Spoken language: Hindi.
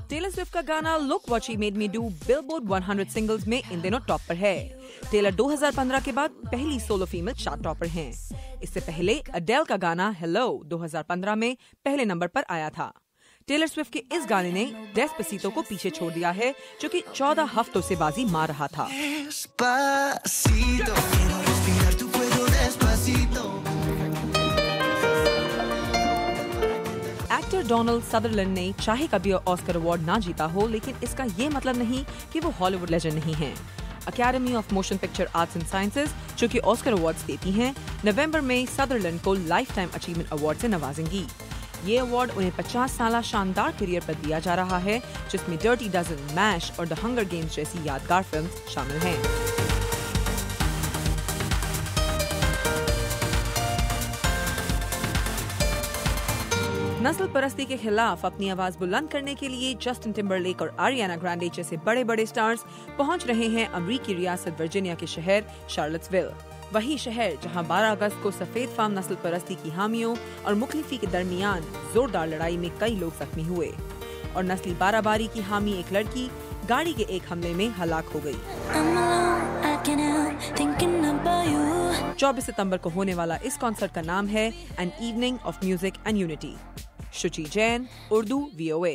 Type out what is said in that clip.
टेलर स्विफ्ट का गाना look what she made me do billboard 100 singles में इन दिनों टॉप पर है। टेलर 2015 के बाद पहली सोलो फीमेल चार्ट टॉपर हैं। इससे पहले अडेल का गाना हेलो 2015 में पहले नंबर पर आया था। टेलर स्विफ्ट के इस गाने ने डेस्पासितो को पीछे छोड़ दिया है, जो कि 14 हफ्तों से बाजी मार रहा था। एक्टर डोनाल्ड सदरलैंड ने चाहे कभी ऑस्कर अवार्ड ना जीता हो, लेकिन इसका ये मतलब नहीं कि वो हॉलीवुड लेजेंड नहीं है। Academy of motion picture arts and sciences, जो कि ऑस्कर अवार्ड्स देती हैं, नवंबर में सदरलैंड को लाइफ टाइम अचीवमेंट अवार्ड से नवाजेंगी। ये अवार्ड उन्हें 50 साल शानदार करियर पर दिया जा रहा है, जिसमें डर्टी डजन, मैश और द हंगर गेम्स जैसी यादगार फिल्म्स शामिल हैं। नस्ल परस्ती के खिलाफ अपनी आवाज बुलंद करने के लिए जस्टिन टिम्बरलेक और आरियाना ग्रांडे जैसे बड़े बड़े स्टार्स पहुंच रहे हैं अमेरिकी रियासत वर्जीनिया के शहर शार्लट्सविल। वही शहर जहां 12 अगस्त को सफेद फार्म नस्ल परस्ती की हामियों और मुखलिफी के दरमियान जोरदार लड़ाई में कई लोग जख्मी हुए और नस्ली बाराबारी की हामी एक लड़की गाड़ी के एक हमले में हलाक हो गई। 24 सितंबर को होने वाला इस कॉन्सर्ट का नाम है an evening of music and unity. Shuchi Jain, Urdu VOA।